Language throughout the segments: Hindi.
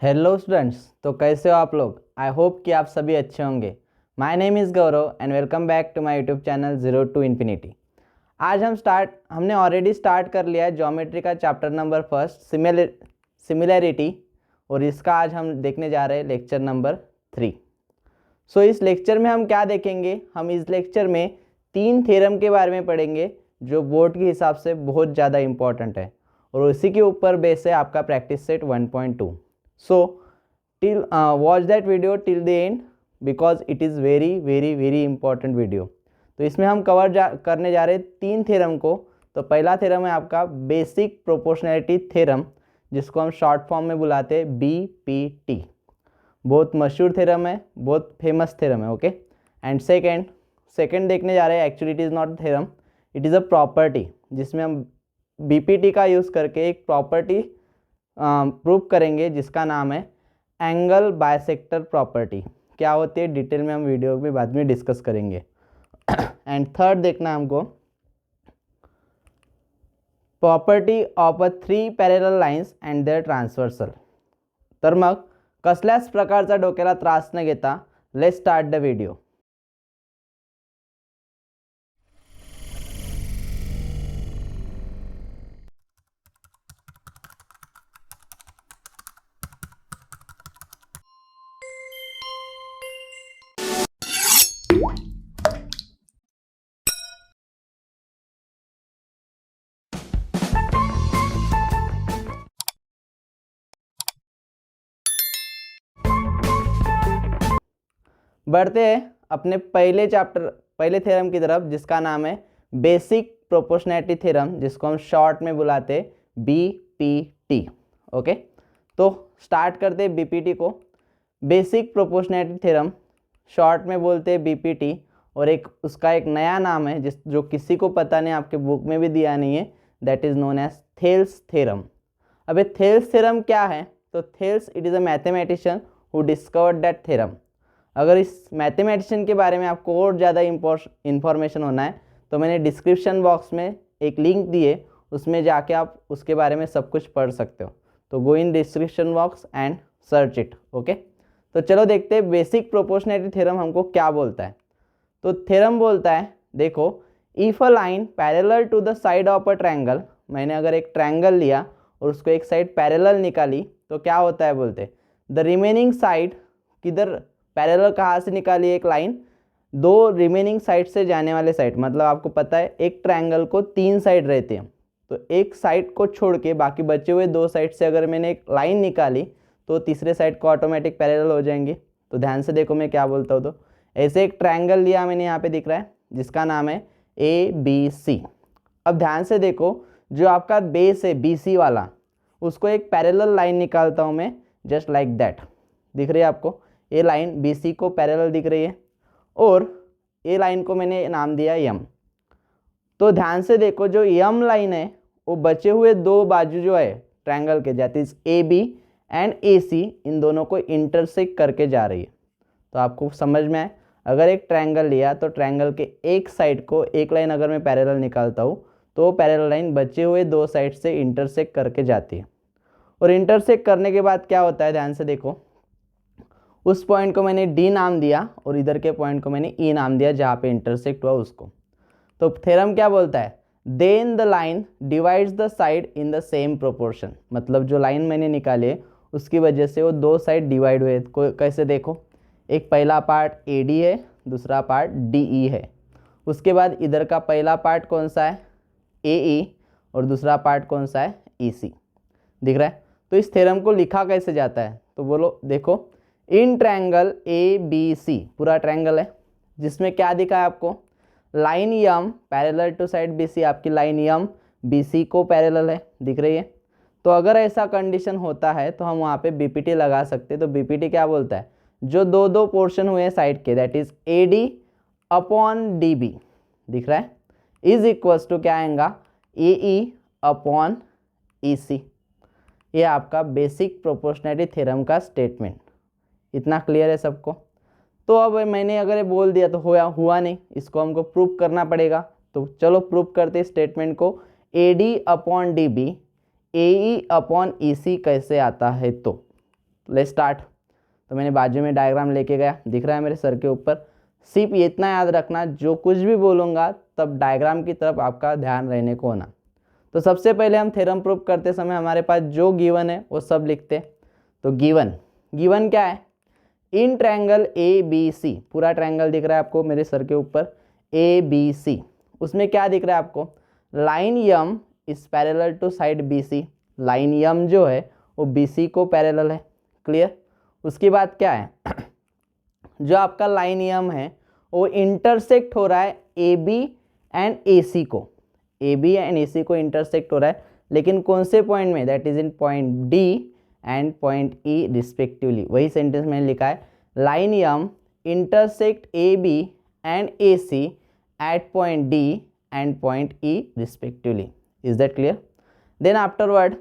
हेलो स्टूडेंट्स, तो कैसे हो आप लोग। आई होप कि आप सभी अच्छे होंगे। My name is Gaurav and welcome back to my YouTube channel zero to infinity. आज हमने ऑलरेडी स्टार्ट कर लिया है ज्योमेट्री का चैप्टर नंबर फर्स्ट सिमिलैरिटी, और इसका आज हम देखने जा रहे हैं लेक्चर नंबर 3। सो इस लेक्चर में हम क्या देखेंगे, हम इस लेक्चर में 3 थ्योरम के बारे में पढ़ेंगे जो बोर्ड के हिसाब से बहुत ज़्यादा इंपॉर्टेंट है, और उसी के ऊपर बेस है आपका practice set 1.2। So watch that video till the end because it is very important video। तो इसमें हम करने जा रहे हैं 3 थ्योरम को। तो पहला थ्योरम है आपका बेसिक प्रोपोर्शनैलिटी थ्योरम, जिसको हम शॉर्ट फॉर्म में बुलाते हैं BPT। बहुत मशहूर थ्योरम है, बहुत फेमस थ्योरम है। ओके, एंड सेकेंड देखने जा रहे हैं। Actually it is not theorem, it is a property, जिसमें हम BPT का यूज़ करके एक प्रॉपर्टी प्रूव करेंगे जिसका नाम है एंगल बायसेक्टर प्रॉपर्टी। क्या होती है डिटेल में हम वीडियो में बाद में डिस्कस करेंगे। एंड थर्ड देखना है हमको property of a 3 parallel lines and their transversal. तर मग कसल्याच प्रकारचा डोक्याला त्रास न घेता लेट्स स्टार्ट द व्हिडिओ। बढ़ते हैं अपने पहले थ्योरम की तरफ, जिसका नाम है बेसिक प्रोपोर्शनैलिटी थ्योरम, जिसको हम शॉर्ट में बुलाते हैं BPT। ओके, तो स्टार्ट करते हैं BPT को। बेसिक प्रोपोर्शनैलिटी थ्योरम शॉर्ट में बोलते हैं BPT, और उसका एक नया नाम है जो किसी को पता नहीं, आपके बुक में भी दिया नहीं है, that is known as Thales theorem. अब ये थेल्स थ्योरम क्या है? तो Thales it is a mathematician who discovered that theorem. अगर इस मैथमेटिशियन के बारे में आपको और ज़्यादा इंफॉर्मेशन होना है तो मैंने डिस्क्रिप्शन बॉक्स में एक लिंक दिए, उसमें जाके आप उसके बारे में सब कुछ पढ़ सकते हो। तो go in description box and search it. Okay, तो चलो देखते हैं बेसिक प्रोपोर्शनैलिटी थ्योरम हमको क्या बोलता है। तो थ्योरम बोलता है, देखो, if a line parallel to the side of a triangle, मैंने अगर एक ट्रायंगल लिया और उसको एक साइड पैरेलल निकाली तो क्या होता है बोलते, द रिमेनिंग साइड, किधर पैरेलल कहाँ से निकाली एक लाइन, दो रिमेनिंग साइड से जाने वाले साइड, मतलब आपको पता है एक ट्रायंगल को 3 साइड रहते हैं, तो एक साइड को छोड़ के बाकी बचे हुए 2 साइड से अगर मैंने एक लाइन निकाली तो तीसरे साइड को ऑटोमेटिक पैरेलल हो जाएंगे। तो ध्यान से देखो मैं क्या बोलता हूँ। तो ऐसे एक ट्रायंगल लिया मैंने, यहाँ पे दिख रहा है, जिसका नाम है ABC। अब ध्यान से देखो, जो आपका बेस है BC वाला, उसको एक पैरेलल लाइन निकालता हूँ मैं, जस्ट लाइक दैट। दिख रही है आपको, ये लाइन BC को पैरेलल दिख रही है, और ये लाइन को मैंने नाम दिया M। तो ध्यान से देखो, जो M लाइन है वो बचे हुए 2 बाजू जो है ट्रायंगल के, that is AB and AC, इन दोनों को इंटरसेक्ट करके जा रही है। तो आपको समझ में आए, अगर एक ट्रायंगल लिया तो ट्रायंगल के एक साइड को एक लाइन अगर मैं पैरेलल निकालता हूँ तो पैरेलल लाइन बचे हुए 2 साइड से इंटरसेक्ट करके जाती है। और इंटरसेक्ट करने के बाद क्या होता है, ध्यान से देखो, उस पॉइंट को मैंने D नाम दिया और इधर के पॉइंट को मैंने E नाम दिया, जहाँ पे इंटरसेक्ट हुआ उसको। तो थ्योरम क्या बोलता है, then the line divides the side in the same proportion, मतलब जो लाइन मैंने निकाले उसकी वजह से वो 2 साइड डिवाइड हुए। कैसे देखो, एक पहला पार्ट AD है, दूसरा पार्ट DE है। उसके बाद इधर का पहला पार्ट कौन सा है, AE, और दूसरा पार्ट कौन सा है, EC। दिख रहा है? तो इस थ्योरम को लिखा कैसे जाता है, तो बोलो, देखो, इन ट्रायंगल ABC, पूरा ट्रायंगल है, जिसमें क्या दिखा है आपको, line M parallel to side BC, आपकी लाइन M BC को पैरेलल है, दिख रही है। तो अगर ऐसा कंडीशन होता है तो हम वहाँ पे BPT लगा सकते हैं। तो BPT क्या बोलता है, जो दो पोर्शन हुए हैं साइड के, that is AD upon DB, दिख रहा है, इज इक्वल्स टू क्या आएगा, AE अपॉन EC। ये आपका बेसिक प्रोपोर्शनैलिटी थ्योरम का स्टेटमेंट। इतना क्लियर है सबको? तो अब मैंने अगर ये बोल दिया तो हुआ नहीं, इसको हमको प्रूव करना पड़ेगा। तो चलो प्रूव करते स्टेटमेंट को। AD upon DB AE upon EC कैसे आता है, तो लेट्स स्टार्ट। तो मैंने बाजू में डायग्राम लेके गया, दिख रहा है मेरे सर के ऊपर। सिर्फ ये इतना याद रखना, जो कुछ भी बोलूँगा तब डायग्राम की तरफ आपका ध्यान रहने को होना। तो सबसे पहले हम थ्योरम प्रूव करते समय हमारे पास जो गिवन है वो सब लिखते। तो गिवन क्या है, इन ट्रायंगल ए बी सी, पूरा ट्रायंगल दिख रहा है आपको मेरे सर के ऊपर, ए बी सी, उसमें क्या दिख रहा है आपको, line M is parallel to side B C, line M जो है वो बी सी को पैरेलल है। क्लियर। उसके बाद क्या है जो आपका लाइन यम है वो इंटरसेक्ट हो रहा है ए बी एंड ए सी को, ए बी एंड ए सी को इंटरसेक्ट हो रहा है, लेकिन कौन से पॉइंट में, that is in point D and point E respectively. वही सेंटेंस मैंने लिखा है, line M intersect A B and A C at point D and point E respectively. Is that clear. Then afterward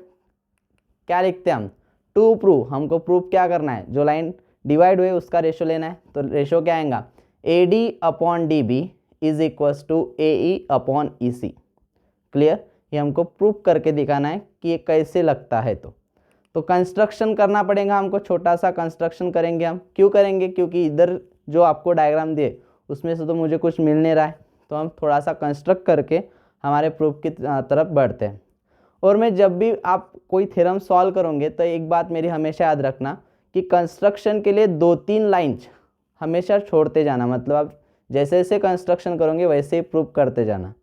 क्या लिखते हैं हम, टू प्रूव, हमको प्रूव क्या करना है, जो लाइन डिवाइड हुए उसका रेशो लेना है। तो रेशो क्या आएगा, A D upon D B is equals to A E upon E C. Clear. ये हमको प्रूव करके दिखाना है कि ये कैसे लगता है। तो कंस्ट्रक्शन करना पड़ेगा हमको, छोटा सा कंस्ट्रक्शन करेंगे हम। क्यों करेंगे, क्योंकि इधर जो आपको डायग्राम दिए उसमें से तो मुझे कुछ मिल नहीं रहा है, तो हम थोड़ा सा कंस्ट्रक्ट करके हमारे प्रूफ की तरफ बढ़ते हैं। और मैं जब भी आप कोई थ्योरम सॉल्व करोगे तो एक बात मेरी हमेशा याद रखना कि कंस्ट्रक्शन के लिए 2-3 लाइन्स हमेशा छोड़ते जाना, मतलब आप जैसे जैसे कंस्ट्रक्शन करोगे वैसे ही प्रूव करते जाना।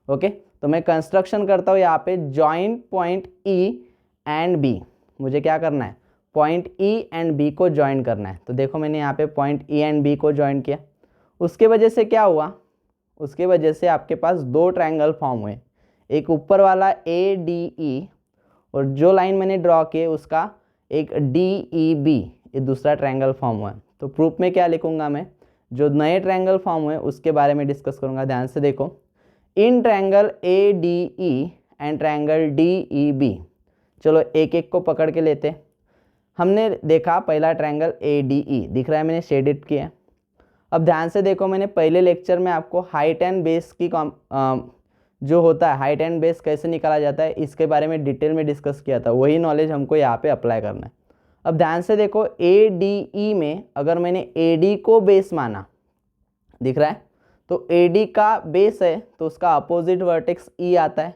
ओके। तो मैं कंस्ट्रक्शन करता हूँ यहाँ पे, joint point E and B, मुझे क्या करना है, पॉइंट ई एंड बी को ज्वाइन करना है। तो देखो मैंने यहाँ पे पॉइंट ई एंड बी को ज्वाइन किया, उसके वजह से क्या हुआ, उसके वजह से आपके पास 2 ट्रायंगल फॉर्म हुए, एक ऊपर वाला ए डी ई और जो लाइन मैंने ड्रॉ किए उसका एक डी ई बी, ये दूसरा ट्रायंगल फॉर्म हुआ। तो प्रूफ में क्या लिखूंगा मैं, जो नए ट्रायंगल फॉर्म हुए उसके बारे में डिस्कस करूंगा। ध्यान से देखो, in triangle A D E and triangle D E B, चलो एक एक को पकड़ के लेते। हमने देखा पहला ट्रायंगल ए डी ई दिख रहा है, मैंने शेडेड किया। अब ध्यान से देखो, मैंने पहले लेक्चर में आपको हाइट एंड बेस की जो होता है, हाइट एंड बेस कैसे निकाला जाता है इसके बारे में डिटेल में डिस्कस किया था। वही नॉलेज हमको यहाँ पे अप्लाई करना है। अब ध्यान से देखो, ए डी ई में अगर मैंने ए डी को बेस माना, दिख रहा है, तो ए डी का बेस है तो उसका अपोजिट वर्टेक्स ई आता है,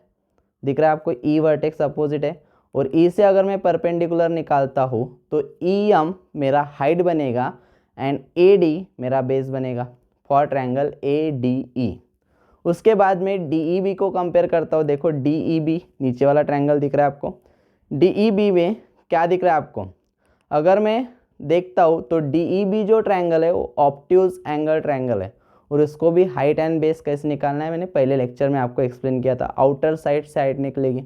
दिख रहा है आपको, ई वर्टेक्स अपोजिट है। और ई से अगर मैं परपेंडिकुलर निकालता हूँ तो ई एम मेरा हाइट बनेगा एंड ए डी मेरा बेस बनेगा फॉर ट्रायंगल ए डी ई। उसके बाद में डी ई बी को कंपेयर करता हूँ। देखो डी ई बी, नीचे वाला ट्रायंगल दिख रहा है आपको, डी ई बी में क्या दिख रहा है आपको, अगर मैं देखता हूँ तो डी ई बी जो ट्रायंगल है वो ऑब्ट्यूज एंगल ट्रायंगल है, और इसको भी हाइट एंड बेस कैसे निकालना है मैंने पहले लेक्चर में आपको एक्सप्लेन किया था, आउटर साइड से हाइट निकलेगी।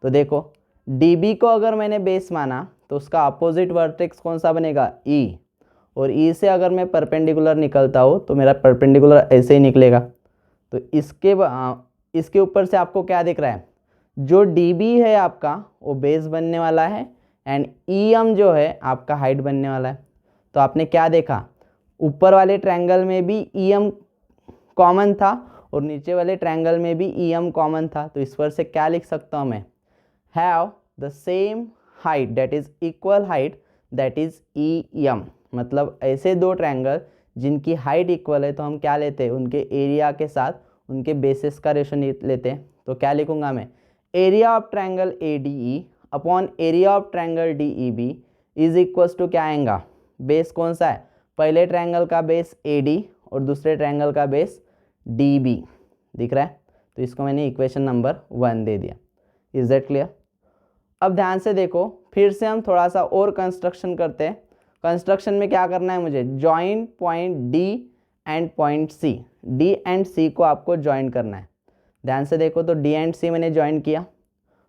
तो देखो डी बी को अगर मैंने बेस माना तो उसका अपोजिट वर्टेक्स कौन सा बनेगा, ई, और ई से अगर मैं परपेंडिकुलर निकलता हूँ तो मेरा परपेंडिकुलर ऐसे ही निकलेगा। तो इसके ऊपर से आपको क्या दिख रहा है, जो डी बी है आपका वो बेस बनने वाला है एंड ई एम जो है आपका हाइट बनने वाला है। तो आपने क्या देखा, ऊपर वाले ट्रायंगल में भी ई एम कॉमन था और नीचे वाले ट्रायंगल में भी ई एम कॉमन था। तो इस पर से क्या लिख सकता हूँ मैं, have the same height that is equal height that is E M. मतलब ऐसे 2 ट्रायंगल जिनकी हाइट इक्वल है तो हम क्या लेते हैं, उनके एरिया के साथ उनके बेसिस का रेशो लेते हैं। तो क्या लिखूंगा मैं, area of triangle A D E upon area of triangle D E B is equals to क्या आएगा, बेस कौन सा है, पहले ट्रायंगल का बेस ए डी और दूसरे ट्रायंगल का बेस डी बी, दिख रहा है। तो इसको मैंने इक्वेशन नंबर 1 दे दिया। Is that clear. अब ध्यान से देखो, फिर से हम थोड़ा सा और कंस्ट्रक्शन करते हैं। कंस्ट्रक्शन में क्या करना है मुझे, joint point D and point C, D and C को आपको ज्वाइन करना है। ध्यान से देखो, तो डी एंड सी मैंने ज्वाइन किया,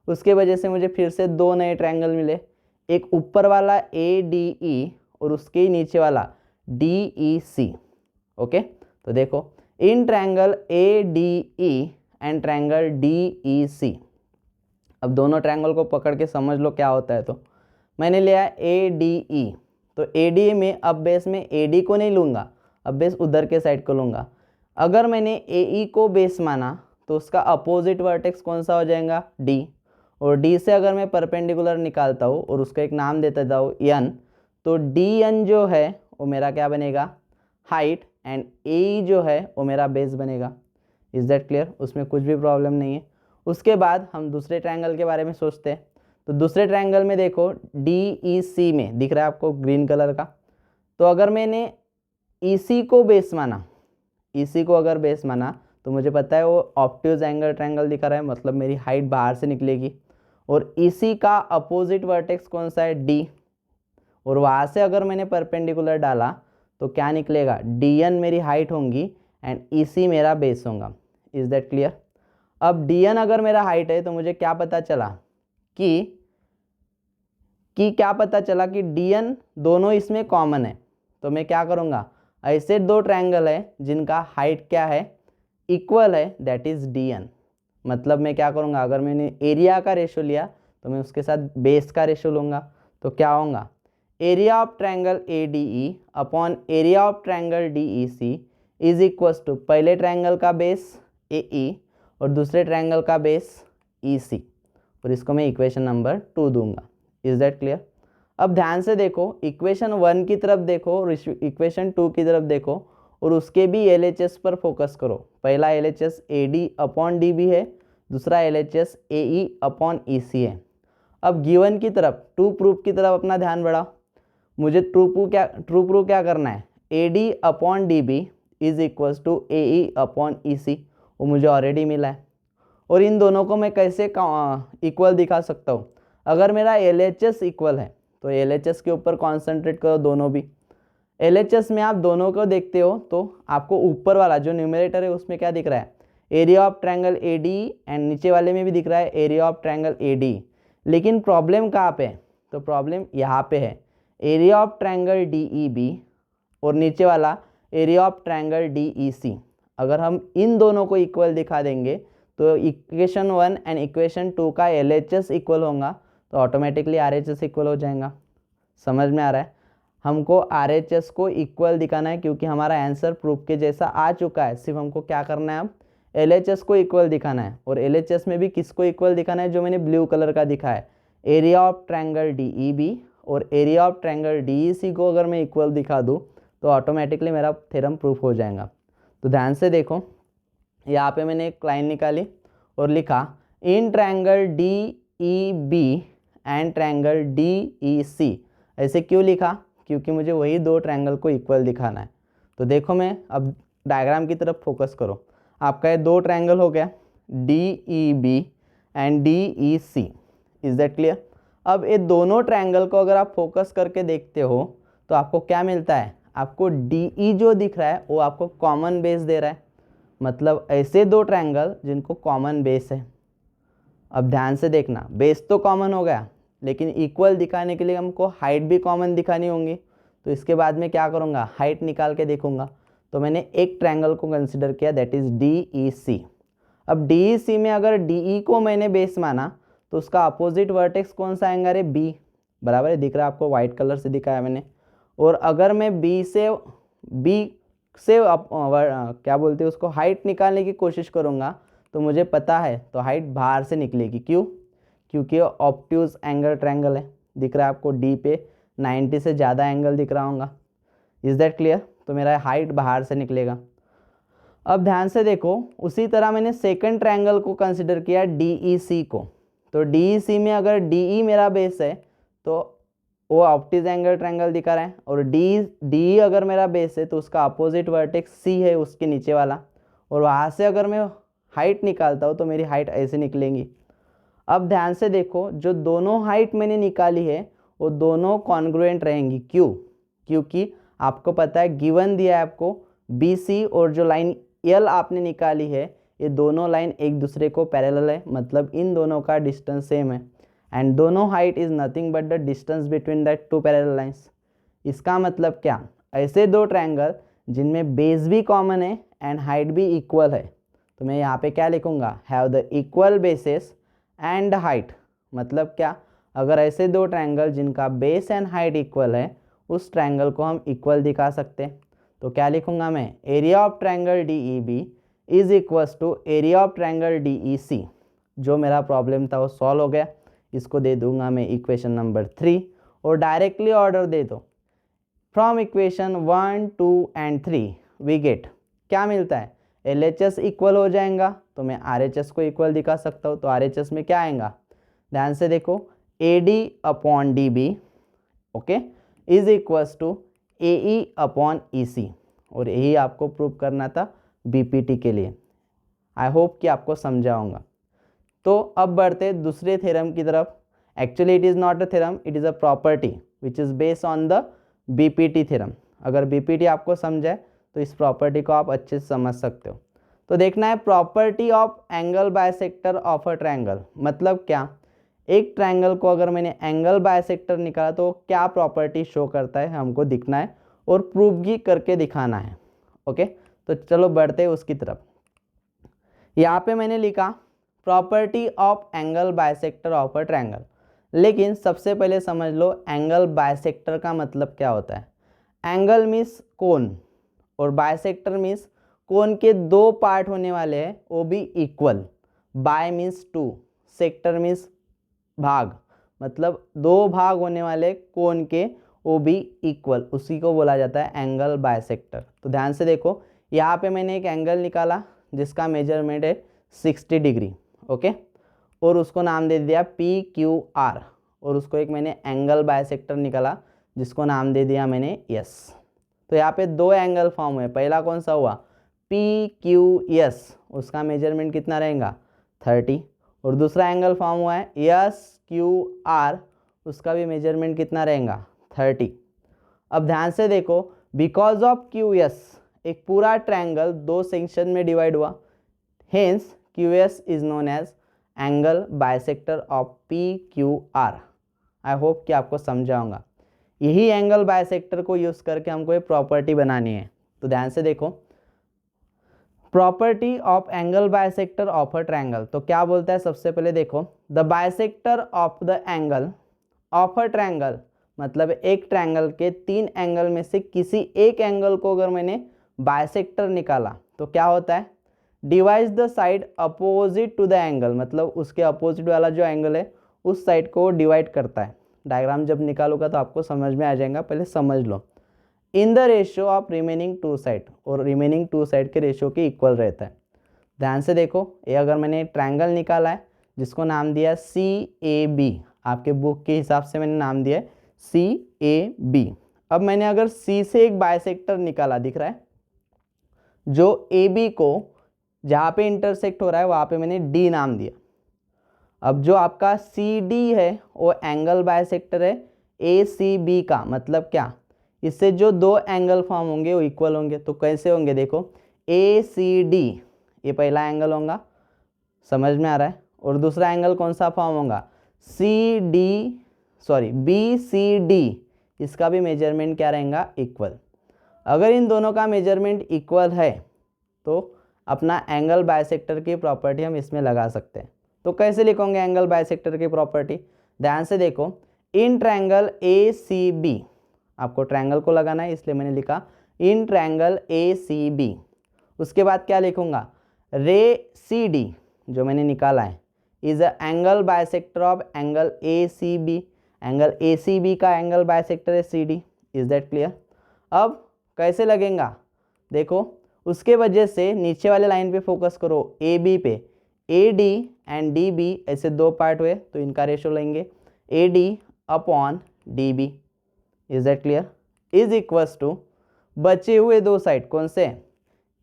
उसके वजह से मुझे फिर से 2 नए ट्रायंगल मिले, एक ऊपर वाला ए डी ई और उसके नीचे वाला डी ई सी। ओके। तो देखो, in triangle A D E and triangle D E C, अब दोनों ट्रायंगल को पकड़ के समझ लो क्या होता है। तो मैंने लिया ए डी ई, तो ए डी में अब बेस में ए डी को नहीं लूँगा, अब बेस उधर के साइड को लूँगा। अगर मैंने ए ई को बेस माना तो उसका अपोजिट वर्टेक्स कौन सा हो जाएगा, डी, और डी से अगर मैं परपेंडिकुलर निकालता हूँ और उसका एक नाम देता हूँ एन, तो DN जो है वो मेरा क्या बनेगा, हाइट, एंड AE जो है वो मेरा बेस बनेगा। Is that clear? उसमें कुछ भी प्रॉब्लम नहीं है। उसके बाद हम दूसरे ट्रायंगल के बारे में सोचते हैं। तो दूसरे ट्रायंगल में देखो DEC में दिख रहा है आपको ग्रीन कलर का। तो अगर मैंने EC को बेस माना, EC को अगर बेस माना तो मुझे पता है वो ऑब्ट्यूज एंगल ट्रायंगल दिखा रहा है, मतलब मेरी हाइट बाहर से निकलेगी। और EC का अपोजिट वर्टेक्स कौन सा है, D, और वहाँ से अगर मैंने परपेंडिकुलर डाला तो क्या निकलेगा, DN मेरी हाइट होंगी एंड EC मेरा बेस होगा। Is that clear? अब DN अगर मेरा हाइट है तो मुझे क्या पता चला कि DN दोनों इसमें कॉमन है। तो मैं क्या करूँगा, ऐसे दो ट्रायंगल है जिनका हाइट क्या है, इक्वल है, दैट इज DN। मतलब मैं क्या करूँगा, अगर मैंने एरिया का रेशो लिया तो मैं उसके साथ बेस का रेशो लूँगा। तो क्या होगा, area of triangle ADE upon area of triangle DEC is equal to पहले ट्रायंगल का बेस AE और दूसरे ट्रायंगल का बेस EC, और इसको मैं इक्वेशन नंबर 2 दूंगा। Is that clear? अब ध्यान से देखो, इक्वेशन 1 की तरफ देखो और इक्वेशन 2 की तरफ देखो, और उसके भी LHS पर फोकस करो। पहला LHS AD अपॉन DB है, दूसरा LHS AE अपॉन EC है। अब गिवन की तरफ, ट्रू प्रूफ की तरफ अपना ध्यान बढ़ाओ। मुझे ट्रू प्रूफ क्या करना है, AD upon DB is equal to AE upon EC, वो मुझे ऑलरेडी मिला है। और इन दोनों को मैं कैसे इक्वल दिखा सकता हूँ, अगर मेरा LHS इक्वल है तो LHS के ऊपर कॉन्सेंट्रेट करो दोनों भी। LHS में आप दोनों को देखते हो तो आपको ऊपर वाला जो न्यूमरेटर है उसमें क्या दिख रहा है, area of triangle ADE, and नीचे वाले में भी दिख रहा है एरिया ऑफ ट्रायंगल ADE। लेकिन प्रॉब्लम कहाँ पे है, तो प्रॉब्लम यहाँ पे है, एरिया ऑफ ट्रायंगल DEB और नीचे वाला एरिया ऑफ ट्रायंगल DEC। अगर हम इन दोनों को इक्वल दिखा देंगे तो इक्वेशन 1 एंड इक्वेशन 2 का LHS इक्वल होगा, तो ऑटोमेटिकली RHS इक्वल हो जाएगा। समझ में आ रहा है? हमको RHS को इक्वल दिखाना है क्योंकि हमारा आंसर प्रूफ के जैसा आ चुका है। सिर्फ हमको क्या करना है, अब LHS को इक्वल दिखाना है। और LHS में भी किसको इक्वल दिखाना है, जो मैंने ब्लू कलर का दिखा है, एरिया ऑफ ट्रायंगल DEB और एरिया ऑफ ट्रायंगल DEC को अगर मैं इक्वल दिखा दूँ तो ऑटोमेटिकली मेरा थ्योरम प्रूफ हो जाएगा। तो ध्यान से देखो, यहाँ पे मैंने एक लाइन निकाली और लिखा in triangle DEB and triangle DEC। ऐसे क्यों लिखा, क्योंकि मुझे वही दो ट्रायंगल को इक्वल दिखाना है। तो देखो, मैं अब डायग्राम की तरफ फोकस करो। आपका ये दो ट्रायंगल हो गया DEB and DEC। Is that clear? अब ये दोनों ट्रायंगल को अगर आप फोकस करके देखते हो तो आपको क्या मिलता है, आपको DE जो दिख रहा है वो आपको कॉमन बेस दे रहा है। मतलब ऐसे दो ट्रायंगल जिनको कॉमन बेस है। अब ध्यान से देखना, बेस तो कॉमन हो गया, लेकिन इक्वल दिखाने के लिए हमको हाइट भी कॉमन दिखानी होंगी। तो इसके बाद में क्या करूँगा, हाइट निकाल के देखूंगा। तो मैंने एक ट्रायंगल को कंसिडर किया, दैट इज DEC। अब DEC में अगर DE को मैंने बेस माना तो उसका अपोजिट वर्टेक्स कौन सा आएगा रे, B, बराबर है, दिख रहा है आपको, व्हाइट कलर से दिखाया मैंने। और अगर मैं B से क्या बोलते हैं उसको, हाइट निकालने की कोशिश करूँगा तो मुझे पता है तो हाइट बाहर से निकलेगी। क्यों? क्योंकि ऑब्ट्यूज एंगल ट्रायंगल है, दिख रहा है आपको, D पे 90 से ज़्यादा एंगल दिख रहा होगा। Is that clear? तो मेरा हाइट बाहर से निकलेगा। अब ध्यान से देखो, उसी तरह मैंने सेकंड ट्रायंगल को कंसिडर किया DEC को। तो DEC में अगर DE मेरा बेस है तो वो ऑब्ट्यूज एंगल ट्रायंगल दिखा रहा है, और DE अगर मेरा बेस है तो उसका अपोजिट वर्टेक्स C है, उसके नीचे वाला। और वहाँ से अगर मैं हाइट निकालता हूँ तो मेरी हाइट ऐसे निकलेंगी। अब ध्यान से देखो, जो दोनों हाइट मैंने निकाली है वो दोनों कॉन्ग्रुएंट रहेंगी। क्यों? क्योंकि आपको पता है, गिवन दिया है आपको BC और जो लाइन L आपने निकाली है, ये दोनों लाइन एक दूसरे को पैरेलल है, मतलब इन दोनों का डिस्टेंस सेम है। एंड दोनों height is nothing but the distance between that two parallel lines. इसका मतलब क्या, ऐसे दो ट्रायंगल जिनमें बेस भी कॉमन है एंड हाइट भी इक्वल है, तो मैं यहाँ पे क्या लिखूँगा, have the equal basis and height. मतलब क्या, अगर ऐसे दो ट्रायंगल जिनका बेस एंड हाइट इक्वल है, उस ट्रायंगल को हम इक्वल दिखा सकते हैं। तो क्या लिखूँगा मैं, area of triangle DEB is equals to area of triangle DEC। जो मेरा प्रॉब्लम था वो सॉल्व हो गया। इसको दे दूंगा मैं इक्वेशन नंबर 3, और डायरेक्टली ऑर्डर दे दो। From equation 1, 2 and 3 we get, क्या मिलता है, LHS इक्वल हो जाएगा, तो मैं RHS को इक्वल दिखा सकता हूँ। तो RHS में क्या आएगा, ध्यान से देखो, AD upon DB, okay, is equals to AE upon EC, और यही आपको प्रूव करना था BPT के लिए। आई होप कि आपको समझा होगा। तो अब बढ़ते दूसरे थ्योरम की तरफ। Actually it is not a theorem, it is a property which is based on the BPT theorem. अगर BPT आपको समझाए तो इस प्रॉपर्टी को आप अच्छे से समझ सकते हो। तो देखना है property of angle bisector of a triangle, मतलब क्या, एक ट्रायंगल को अगर मैंने एंगल बायसेक्टर निकाला तो क्या प्रॉपर्टी शो करता है हमको दिखना है और प्रूव भी करके दिखाना है। ओके, तो चलो बढ़ते हैं उसकी तरफ। यहाँ पे मैंने लिखा property of angle bisector of a triangle, लेकिन सबसे पहले समझ लो एंगल बायसेक्टर का मतलब क्या होता है। एंगल मीन्स कोन और बायसेक्टर मीन्स कोन के दो पार्ट होने वाले हैं वो भी equal. Bi means two, sector means भाग, मतलब दो भाग होने वाले कोन के वो भी इक्वल, उसी को बोला जाता है एंगल बायसेक्टर। तो ध्यान से देखो, यहाँ पे मैंने एक एंगल निकाला जिसका मेजरमेंट है 60 डिग्री, ओके, और उसको नाम दे दिया PQR, और उसको एक मैंने एंगल बायसेक्टर निकाला जिसको नाम दे दिया मैंने S। तो यहाँ पे दो एंगल फॉर्म हुए, पहला कौन सा हुआ PQS, उसका मेजरमेंट कितना रहेगा 30, और दूसरा एंगल फॉर्म हुआ है SQR, उसका भी मेजरमेंट कितना रहेगा 30। अब ध्यान से देखो, बिकॉज ऑफ QS एक पूरा ट्रायंगल दो सेक्शन में डिवाइड हुआ, hence QS is known as angle bisector of PQR। I hope कि आपको समझा होगा। यही एंगल बायसेक्टर को यूज करके हमको एक प्रॉपर्टी बनानी है। तो ध्यान से देखो, property of angle bisector of a triangle, तो क्या बोलता है, सबसे पहले देखो, the bisector of the angle of a triangle, मतलब एक ट्रायंगल के तीन एंगल में से किसी एक एंगल को अगर मैंने बायसेक्टर निकाला तो क्या होता है, divide the side opposite to the angle, मतलब उसके अपोजिट वाला जो एंगल है उस साइड को डिवाइड करता है। डायग्राम जब निकालूंगा तो आपको समझ में आ जाएगा, पहले समझ लो। In the ratio of remaining two side, और रिमेनिंग टू साइड के रेशियो के इक्वल रहता है। ध्यान से देखो, ये अगर मैंने ट्रायंगल निकाला है जिसको नाम दिया CAB, आपके बुक के हिसाब से मैंने नाम दिया है CAB। अब मैंने अगर C से एक बायसेक्टर निकाला, दिख रहा है, जो AB को जहाँ पे इंटरसेक्ट हो रहा है वहाँ पे मैंने D नाम दिया। अब जो आपका CD है वो एंगल बायसेक्टर है ACB का, मतलब क्या, इससे जो दो एंगल फॉर्म होंगे वो इक्वल होंगे। तो कैसे होंगे, देखो, ACD ये पहला एंगल होगा, समझ में आ रहा है, और दूसरा एंगल कौन सा फॉर्म होगा BCD, इसका भी मेजरमेंट क्या रहेगा इक्वल। अगर इन दोनों का मेजरमेंट इक्वल है तो अपना एंगल बायसेक्टर की प्रॉपर्टी हम इसमें लगा सकते हैं। तो कैसे लिखोगे एंगल बायसेक्टर की प्रॉपर्टी, ध्यान से देखो, इन ट्रायंगल ACB, आपको ट्रायंगल को लगाना है इसलिए मैंने लिखा इन ट्रायंगल ACB। उसके बाद क्या लिखूंगा, रे CD जो मैंने निकाला है is a angle bisector of angle ACB, angle ACB का एंगल बायसेक्टर है CD। Is that clear. अब कैसे लगेगा, देखो, उसके वजह से नीचे वाले लाइन पे फोकस करो, AB पे, AD एंड DB ऐसे दो पार्ट हुए तो इनका रेशो लेंगे AD upon DB। Is that clear. Is equals to बचे हुए दो साइड कौन से,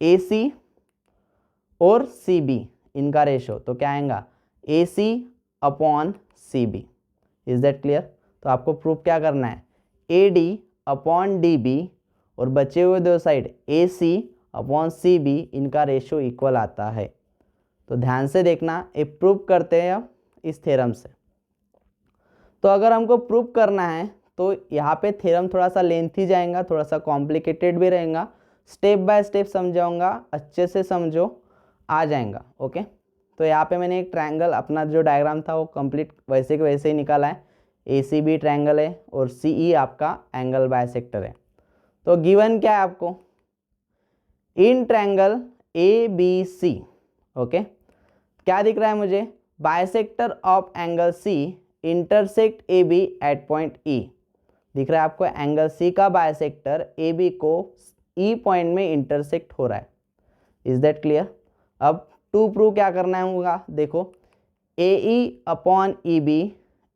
AC और CB, इनका रेशो तो क्या आएगा AC upon CB। Is that clear. तो आपको प्रूफ क्या करना है, AD अपॉन DB और बचे हुए दो साइड AC अपॉन CB, इनका रेशो इक्वल आता है। तो ध्यान से देखना, ये प्रूव करते हैं अब इस थ्योरम से। तो अगर हमको प्रूव करना है तो यहाँ पे थ्योरम थोड़ा सा लेंथी जाएगा, थोड़ा सा कॉम्प्लिकेटेड भी रहेगा, स्टेप बाय स्टेप समझाऊंगा, अच्छे से समझो, आ जाएगा। ओके, तो यहाँ पे मैंने एक ट्रायंगल, अपना जो डायग्राम था वो कंप्लीट वैसे के वैसे ही निकाला है। ACB ट्रायंगल है और CE आपका एंगल बायसेक्टर है। तो गिवन क्या है आपको, इन ट्रायंगल ABC, ओके, क्या दिख रहा है मुझे, bisector of angle C intersect AB at point E। दिख रहा है आपको, एंगल सी का बायसेक्टर ए बी को ई पॉइंट में इंटरसेक्ट हो रहा है। Is that clear? अब टू प्रूव क्या करना होगा, देखो A E upon E B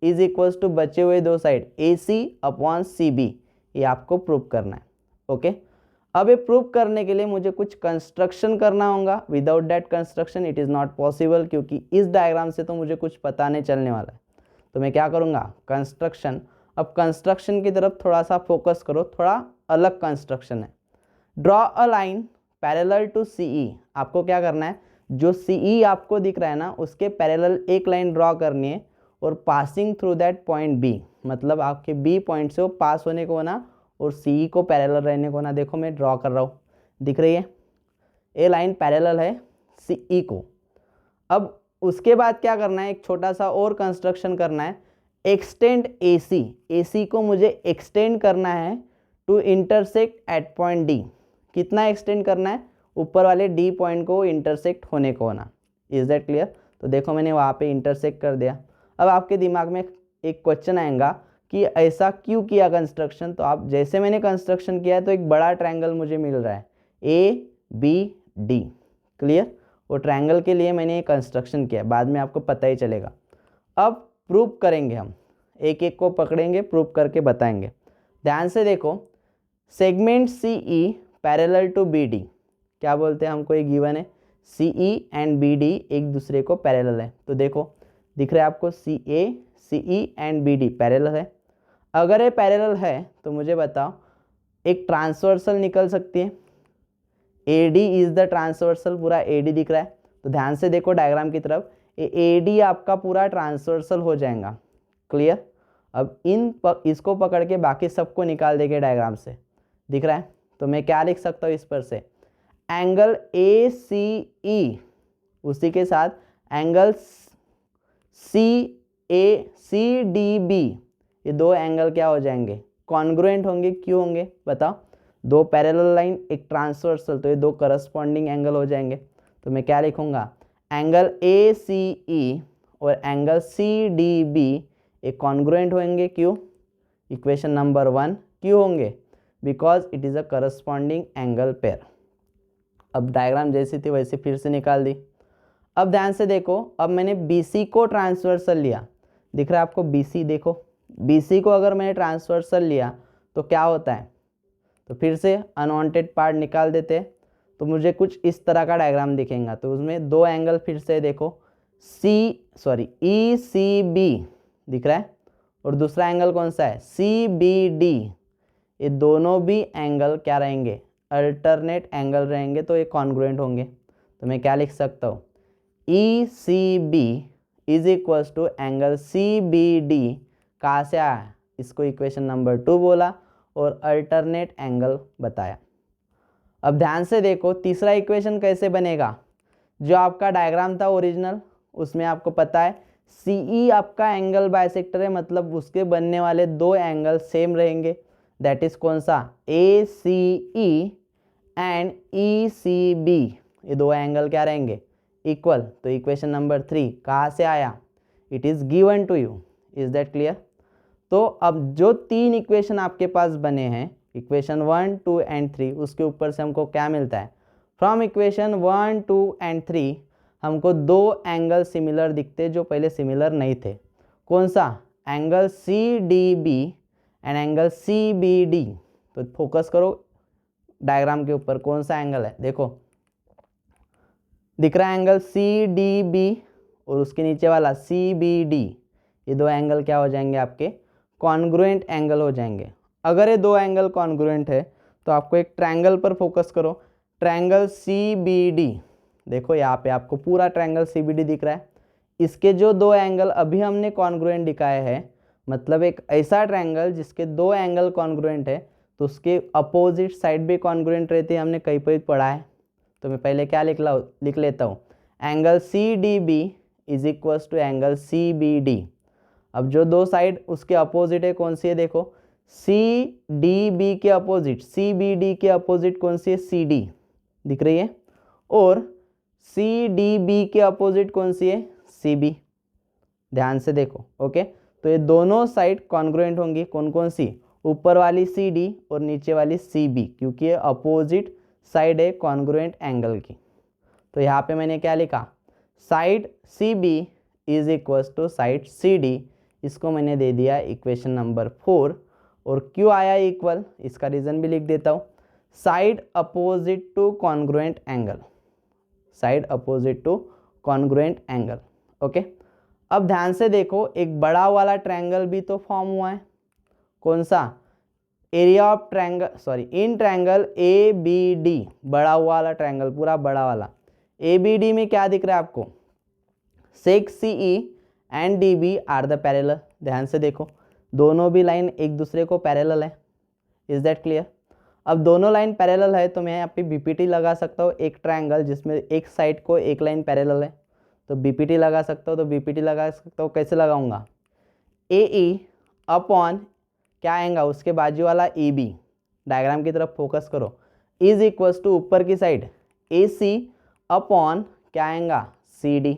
is equals to बचे हुए दो side A C upon C B, ये आपको प्रूव करना है। ओके, अब ये प्रूव करने के लिए मुझे कुछ कंस्ट्रक्शन करना होगा। Without that construction it is not possible, क्योंकि इस डायग्राम से तो मुझे कुछ पता नहीं चलने वाला है। तो मैं क्या करूँगा, कंस्ट्रक्शन। अब कंस्ट्रक्शन की तरफ थोड़ा सा फोकस करो, थोड़ा अलग कंस्ट्रक्शन है। Draw a line parallel to CE. आपको क्या करना है, जो सीई आपको दिख रहा है ना, उसके पैरेलल एक लाइन ड्रॉ करनी है और passing through that point B, मतलब आपके बी पॉइंट से वो पास होने को ना और सीई को पैरेलल रहने को ना। देखो मैं ड्रॉ कर रहा हूँ, दिख रही है, ए लाइन पैरेलल है सीई को। अब उसके बाद क्या करना है, एक छोटा सा और कंस्ट्रक्शन करना है, एक्सटेंड एसी। एसी को मुझे एक्सटेंड करना है to intersect at point D. कितना एक्सटेंड करना है, ऊपर वाले डी पॉइंट को इंटरसेक्ट होने को होना। Is that clear? तो देखो मैंने वहाँ पे इंटरसेक्ट कर दिया। अब आपके दिमाग में एक क्वेश्चन आएगा कि ऐसा क्यों किया कंस्ट्रक्शन। तो आप जैसे मैंने कंस्ट्रक्शन किया है तो एक बड़ा ट्रायंगल मुझे मिल रहा है ए बी डी। क्लियर? वो ट्रायंगल के लिए मैंने ये कंस्ट्रक्शन किया, बाद में आपको पता ही चलेगा। अब प्रूव करेंगे हम, एक एक को पकड़ेंगे, प्रूव करके बताएंगे। ध्यान से देखो, segment C E parallel to B D, क्या बोलते हैं हमको, ये गिवन है C E and B D एक दूसरे को पैरेलल है। तो देखो दिख रहा है आपको C E and B D parallel है। अगर ये पैरेलल है तो मुझे बताओ एक ट्रांसवर्सल निकल सकती है, A D is the transversal, पूरा ए डी दिख रहा है। तो ध्यान से देखो डायग्राम की तरफ, ए डी आपका पूरा ट्रांसवर्सल हो जाएगा। क्लियर? अब इसको पकड़ के बाकी सबको निकाल देंगे डायग्राम से, दिख रहा है। तो मैं क्या लिख सकता हूँ इस पर से, एंगल ए सी ई, उसी के साथ एंगल सी डी बी, ये दो एंगल क्या हो जाएंगे, कॉन्ग्रुएंट होंगे। क्यों होंगे बताओ, दो पैरेलल लाइन एक ट्रांसवर्सल, तो ये दो करस्पॉन्डिंग एंगल हो जाएंगे। तो मैं क्या लिखूंगा, एंगल ए सी ई और एंगल सी डी बी ये कॉन्ग्रुएंट होंगे। क्यों? इक्वेशन नंबर 1 क्यों होंगे, because it is a corresponding angle pair. अब डायग्राम जैसी थी वैसे फिर से निकाल दी। अब ध्यान से देखो, अब मैंने BC को ट्रांसवर्सल लिया, दिख रहा है आपको BC। देखो BC को अगर मैंने ट्रांसवर्सल लिया तो क्या होता है, तो फिर से अनवांटेड पार्ट निकाल देते हैं। तो मुझे कुछ इस तरह का डायग्राम दिखेगा। तो उसमें दो एंगल फिर से देखो, ECB दिख रहा है, और दूसरा एंगल कौन सा है, CBD। ये दोनों भी एंगल क्या रहेंगे, अल्टरनेट एंगल रहेंगे, तो ये कॉन्ग्रुएंट होंगे। तो मैं क्या लिख सकता हूँ, ECB is equals to angle CBD। कहाँ से आया, इसको इक्वेशन नंबर 2 बोला और अल्टरनेट एंगल बताया। अब ध्यान से देखो तीसरा इक्वेशन कैसे बनेगा, जो आपका डायग्राम था ओरिजिनल, उसमें आपको पता है CE आपका एंगल बाइसेक्टर है, मतलब उसके बनने वाले दो एंगल सेम रहेंगे। दैट इज कौन सा, ACE एंड ECB, ये दो एंगल क्या रहेंगे, इक्वल। तो इक्वेशन नंबर 3 कहाँ से आया, it is given to you. Is that clear? तो अब जो तीन इक्वेशन आपके पास बने हैं, इक्वेशन 1, 2 एंड 3, उसके ऊपर से हमको क्या मिलता है, फ्रॉम इक्वेशन 1, 2 एंड 3 हमको दो एंगल सिमिलर दिखते जो पहले सिमिलर नहीं थे। कौन सा, angle CDB and angle CBD। तो फोकस करो डायग्राम के ऊपर, कौन सा एंगल है, देखो दिख रहा है एंगल CDB और उसके नीचे वाला CBD। ये दो एंगल क्या हो जाएंगे आपके, कॉन्ग्रुएंट एंगल हो जाएंगे। अगर ये दो एंगल कॉन्ग्रुएंट है तो आपको एक ट्रायंगल पर फोकस करो, ट्रायंगल CBD। देखो यहाँ पे आपको पूरा ट्रायंगल CBD दिख रहा है। इसके जो दो एंगल अभी हमने कॉन्ग्रुएंट दिखाए हैं, मतलब एक ऐसा ट्रायंगल जिसके दो एंगल कॉन्ग्रुएंट है तो उसके अपोजिट साइड भी कॉन्ग्रुएंट रहती है, हमने कहीं पर पढ़ा है। तो मैं पहले क्या लिख लेता हूँ, angle CDB is equals to angle CBD। अब जो दो साइड उसके अपोजिट है कौन सी है, देखो CDB के अपोजिट, CBD के अपोजिट कौन सी है, CD दिख रही है, और CDB के अपोजिट कौन सी है, CB। ध्यान से देखो, ओके। तो ये दोनों साइड कॉन्ग्रुएंट होंगी, कौन कौन सी, ऊपर वाली सी डी और नीचे वाली सी बी, क्योंकि ये अपोजिट साइड है कॉन्ग्रुएंट एंगल की। तो यहाँ पे मैंने क्या लिखा, side C B is equal to side C D, इसको मैंने दे दिया इक्वेशन नंबर 4। और क्यों आया इक्वल, इसका रीज़न भी लिख देता हूँ, side opposite two congruent angle, side opposite two congruent angle. Okay, अब ध्यान से देखो, एक बड़ा वाला ट्रायंगल भी तो फॉर्म हुआ है, कौन सा, area of triangle, sorry in triangle A B D, बड़ा वाला ट्रायंगल पूरा बड़ा वाला। ए बी डी में क्या दिख रहा है आपको, सेक C E and D B are the parallel. ध्यान से देखो, दोनों भी लाइन एक दूसरे को पैरेलल है। Is that clear? अब दोनों लाइन पैरेलल है तो मैं यहाँ पे बीपीटी लगा सकता हूँ, एक ट्रायंगल जिसमें एक साइड को एक लाइन पैरेलल है तो बीपीटी लगा सकता हूँ। तो बीपीटी लगा सकता हूँ, कैसे लगाऊंगा, ए ई अपॉन क्या आएगा उसके बाजू वाला ई बी, डायग्राम की तरफ फोकस करो, इज इक्वल्स टू ऊपर की साइड ए सी अपॉन क्या आएगा सी डी।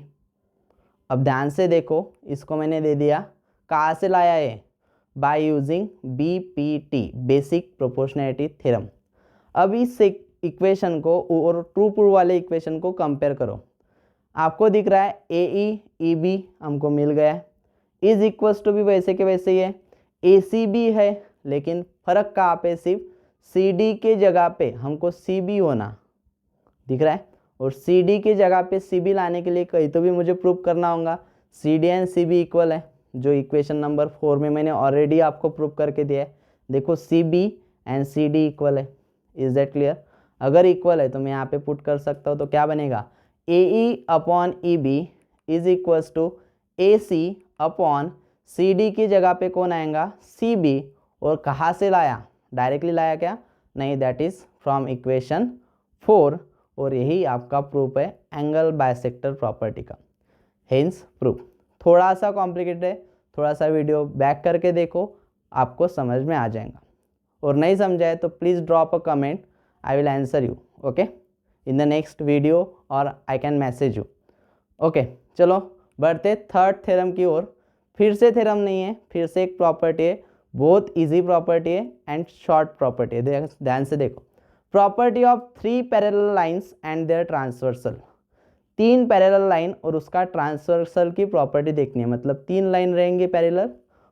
अब ध्यान से देखो, इसको मैंने दे दिया, कहाँ से लाया है, by using BPT, basic proportionality theorem. अब इस इक्वेशन को और ट्रू प्रूफ वाले इक्वेशन को कंपेयर करो, आपको दिख रहा है ए ई बी हमको मिल गया है, इज इक्वल्स टू भी वैसे के वैसे ही है, ए सी बी है, लेकिन फर्क कहाँ पे, सिर्फ सी डी के जगह पे हमको सी बी होना दिख रहा है, और सी डी की जगह पे सी बी लाने के लिए कहीं तो भी मुझे प्रूव करना होगा C D and C B equal है, जो इक्वेशन नंबर 4 में मैंने ऑलरेडी आपको प्रूव करके दिया है। देखो C B and C D equal है। Is that clear? अगर इक्वल है तो मैं यहाँ पे पुट कर सकता हूँ, तो क्या बनेगा, A E upon E B is equals to A C upon C D की जगह पे कौन आएगा, सी बी। और कहाँ से लाया, डायरेक्टली लाया क्या, नहीं, दैट इज फ्रॉम इक्वेशन 4। और यही आपका प्रूफ है एंगल बाइसेक्टर प्रॉपर्टी का, हेंस प्रूफ। थोड़ा सा कॉम्प्लिकेटेड है, थोड़ा सा वीडियो बैक करके देखो, आपको समझ में आ जाएगा। और नहीं समझा है तो please drop a comment, I will answer you okay in the next video, और I can message you. Okay, चलो बढ़ते थर्ड थ्योरम की ओर। फिर से थ्योरम नहीं है, फिर से एक प्रॉपर्टी है, बहुत इजी प्रॉपर्टी है एंड शॉर्ट प्रॉपर्टी है। ध्यान से देखो, property of 3 parallel lines and their transversal. 3 parallel line और उसका ट्रांसवर्सल की प्रॉपर्टी देखनी है, मतलब 3 लाइन रहेंगे पैरेलल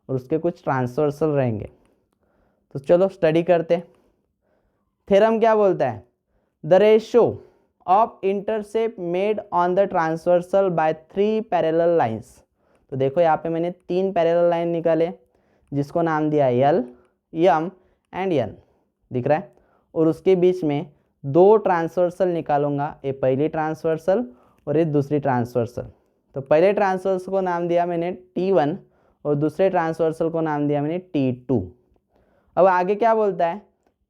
और उसके कुछ ट्रांसवर्सल रहेंगे। तो चलो स्टडी करते। थ्योरम क्या बोलता है, the ratio of intercept made on the transversal by 3 parallel lines. तो देखो यहाँ पे मैंने 3 पैरेलल लाइन निकाले, जिसको नाम दिया एल, एम एंड एन, दिख रहा है, और उसके बीच में 2 ट्रांसवर्सल निकालूंगा, ये पहली ट्रांसवर्सल और ये दूसरी ट्रांसवर्सल। तो पहले ट्रांसवर्सल को नाम दिया मैंने T1 और दूसरे ट्रांसवर्सल को नाम दिया मैंने T2। अब आगे क्या बोलता है,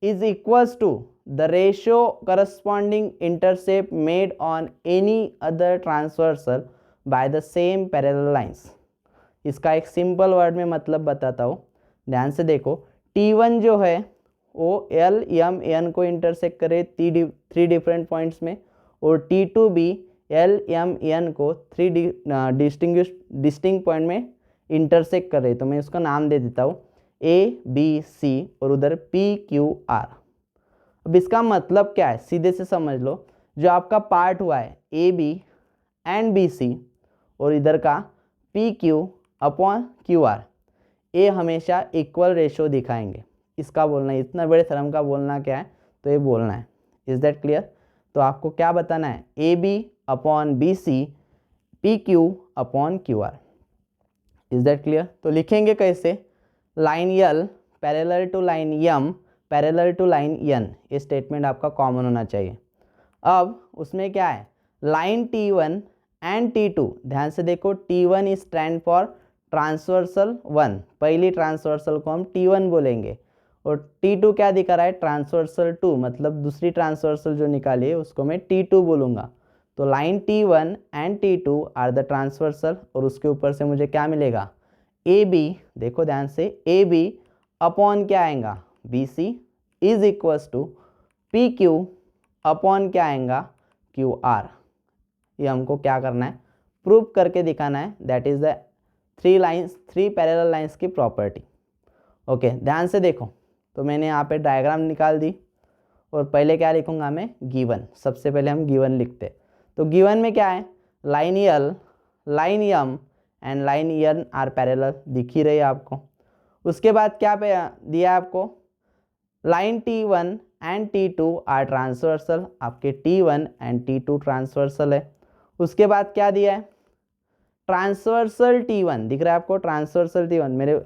is equals to the ratio corresponding intercept made on any other transversal by the same parallel lines. इसका एक सिंपल वर्ड में मतलब बताता हूँ, ध्यान से देखो, T1 जो है वो एल एम एन को इंटरसेक्ट करे 3 डिफरेंट पॉइंट्स में, और T2 भी एल एम एन को 3 डिस्टिंक्ट पॉइंट में इंटरसेक्ट करे। तो मैं उसका नाम दे देता हूँ ए बी सी और उधर पी क्यू आर। अब इसका मतलब क्या है, सीधे से समझ लो, जो आपका पार्ट हुआ है A B and B C और इधर का P Q upon Q R, ये हमेशा इक्वल रेशियो दिखाएंगे। इसका बोलना है, इतना बड़े थ्योरम का बोलना क्या है, तो ये बोलना है। Is that clear? तो आपको क्या बताना है, A B upon B C P Q upon Q R. Is that clear? तो लिखेंगे कैसे, line L parallel to line M parallel to line N, ये स्टेटमेंट आपका कॉमन होना चाहिए। अब उसमें क्या है, लाइन T1 एंड T2, ध्यान से देखो, T1 is stand for transversal 1, पहली ट्रांसवर्सल को हम T1 बोलेंगे, और T2 क्या दिखा रहा है, ट्रांसवर्सल 2, मतलब दूसरी ट्रांसवर्सल जो निकाली है उसको मैं T2 बोलूँगा। तो line T1 and T2 are the transversal, और उसके ऊपर से मुझे क्या मिलेगा, ए बी, देखो ध्यान से, ए बी अपॉन क्या आएगा, B C is equals to P Q upon क्या आएगा, क्यू आर। ये हमको क्या करना है, प्रूव करके दिखाना है, that is the 3 parallel lines की प्रॉपर्टी। ओके, ध्यान से देखो। तो मैंने यहाँ पे डायग्राम निकाल दी और पहले क्या लिखूंगा मैं, गिवन। सबसे पहले हम गिवन लिखते। तो गिवन में क्या है, line L, line M and line N are parallel, दिख ही रही है आपको। उसके बाद क्या पे दिया है आपको, line T1 and T2 are transversal, आपके T1 एंड T2 ट्रांसवर्सल है। उसके बाद क्या दिया है, ट्रांसवर्सल T1 दिख रहा है आपको, ट्रांसवर्सल T1, मेरे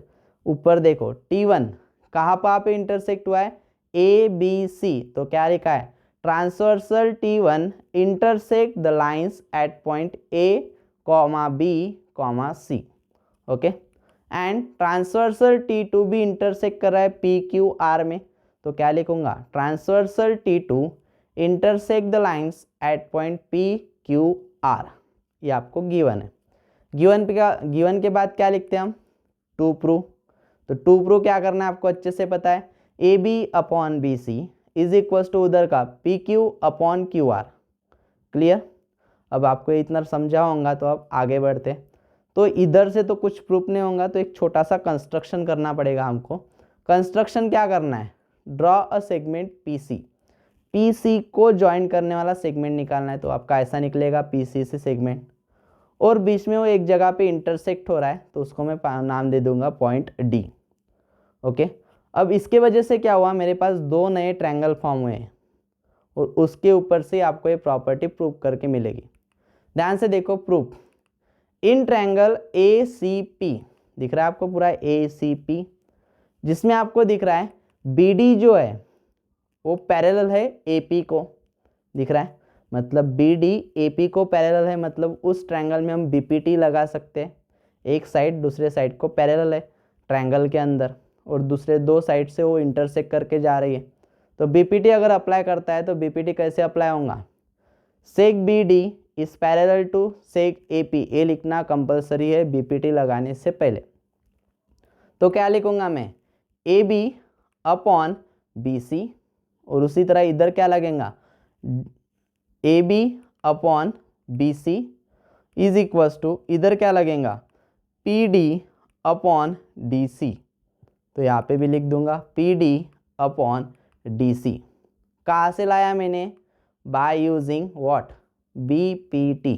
ऊपर देखो T1 कहाँ पे इंटरसेक्ट हुआ है, ABC, तो क्या लिखा है, transversal T1 intersect the lines eight point A, B, C, okay. And transversal T2 भी इंटरसेक्ट कर रहा है PQR में, तो क्या लिखूंगा, transversal T2 intersect the lines eight point PQR, ये आपको गिवन है। गिवन के बाद क्या लिखते हैं हम, टू प्रूव। तो टू प्रूव क्या करना है आपको अच्छे से पता है, AB upon BC is equal to उधर का PQ अपॉन QR, क्लियर। अब आपको इतना समझा होगा तो अब आगे बढ़ते। तो इधर से तो कुछ प्रूफ नहीं होगा, तो एक छोटा सा कंस्ट्रक्शन करना पड़ेगा हमको। कंस्ट्रक्शन क्या करना है, ड्रॉ अ सेगमेंट PC को ज्वाइन करने वाला सेगमेंट निकालना है। तो आपका ऐसा निकलेगा PC से सेगमेंट, और बीच में वो एक जगह पे इंटरसेक्ट हो रहा है, तो उसको मैं नाम दे दूंगा पॉइंट D, ओके। अब इसके वजह से क्या हुआ, मेरे पास दो नए ट्रायंगल फॉर्म हुए हैं, और उसके ऊपर से आपको ये प्रॉपर्टी प्रूव करके मिलेगी। ध्यान से देखो, प्रूफ इन ट्रायंगल ACP, दिख रहा है आपको पूरा ACP, जिसमें आपको दिख रहा है BD जो है वो पैरेलल है AP को, दिख रहा है, मतलब BD AP को पैरेलल है, मतलब उस ट्रायंगल में हम BPT लगा सकते हैं। एक साइड दूसरे साइड को पैरेलल है ट्रायंगल के अंदर, और दूसरे दो साइड से वो इंटरसेक्ट करके जा रही है। तो BPT अगर अप्लाई करता है तो BPT कैसे अप्लाई होगा, seg BD is parallel to seg AP, ये लिखना कंपलसरी है BPT लगाने से पहले। तो क्या लिखूंगा मैं, AB अपॉन BC, और उसी तरह इधर क्या लगेगा, AB upon BC is equal to, इधर क्या लगेगा, PD अपॉन DC, तो यहाँ पे भी लिख दूंगा PD अपॉन DC। कहाँ से लाया मैंने, by using what, BPT,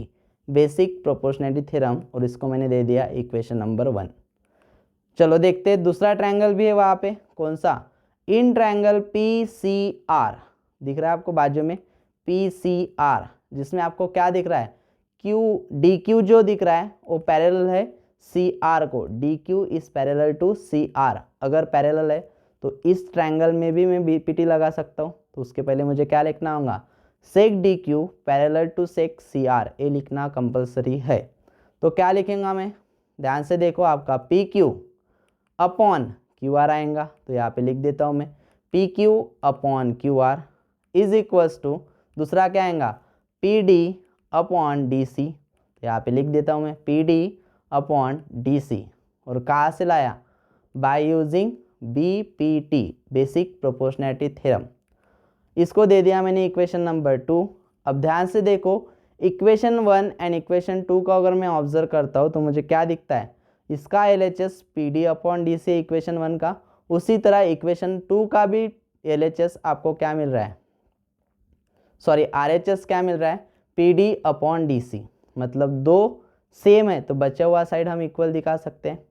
basic proportionality theorem, और इसको मैंने दे दिया इक्वेशन नंबर 1। चलो देखते हैं, दूसरा ट्रायंगल भी है वहाँ पे, कौन सा, इन ट्रायंगल PCR, दिख रहा है आपको बाजू में PCR, जिसमें आपको क्या दिख रहा है, DQ जो दिख रहा है वो पैरेलल है CR को, DQ is parallel to CR। अगर पैरेलल है तो इस ट्रायंगल में भी मैं BPT लगा सकता हूँ। तो उसके पहले मुझे क्या लिखना होगा, seg DQ parallel to seg CR, ये लिखना कंपलसरी है। तो क्या लिखेंगा मैं, ध्यान से देखो, आपका PQ अपॉन QR आएगा, तो यहाँ पे लिख देता हूँ मैं PQ upon QR is equals to, दूसरा क्या आएगा, PD अपॉन DC, तो यहाँ पे लिख देता हूँ मैं PD अपॉन DC, और कहाँ से लाया, by using BPT, basic proportionality theorem, इसको दे दिया मैंने इक्वेशन नंबर 2। अब ध्यान से देखो, इक्वेशन 1 एंड इक्वेशन 2 का अगर मैं ऑब्जर्व करता हूँ तो मुझे क्या दिखता है, इसका LHS PD upon DC equation 1 का, उसी तरह इक्वेशन 2 का भी LHS आपको क्या मिल रहा है, सॉरी RHS क्या मिल रहा है, PD अपॉन DC, मतलब दो सेम है तो बचा हुआ साइड हम इक्वल दिखा सकते हैं।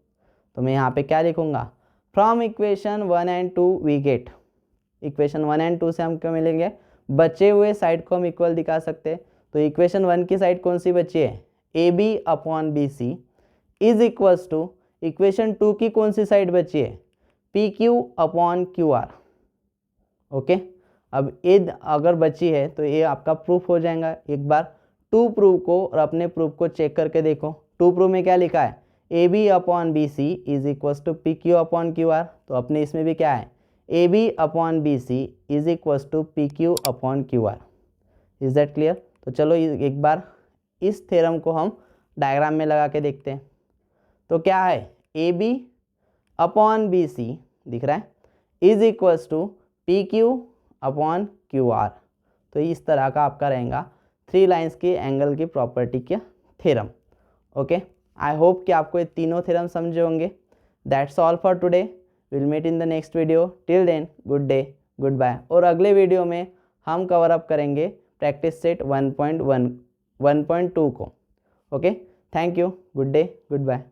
तो मैं यहाँ पे क्या लिखूंगा, from equation 1 and 2 we get, equation 1 and 2 से हम क्या मिलेंगे, बचे हुए साइड को हम इक्वल दिखा सकते हैं। तो इक्वेशन 1 की साइड कौन सी बची है, AB upon BC is equals to, equation 2 की कौन सी साइड बची है, PQ अपॉन QR, ओके। अब ये अगर बची है तो ये आपका प्रूफ हो जाएगा। एक बार टू प्रूफ को और अपने प्रूफ को चेक करके देखो, टू प्रूफ में क्या लिखा है, AB upon BC is equals to PQ upon QR, तो अपने इसमें भी क्या है, AB upon BC is equals to PQ upon QR। Is that clear. तो चलो एक बार इस थ्योरम को हम डायग्राम में लगा के देखते हैं। तो क्या है, AB अपॉन BC दिख रहा है is equals to PQ upon QR। तो इस तरह का आपका रहेगा 3 लाइंस के एंगल की प्रॉपर्टी का थ्योरम। ओके, आई होप कि आपको ये तीनों थ्योरम समझे होंगे। That's all for today. Will meet in the next video. Till then good day, good bye. और अगले वीडियो में हम कवर अप करेंगे प्रैक्टिस सेट 1.2 को। Okay, thank you, good day, good bye.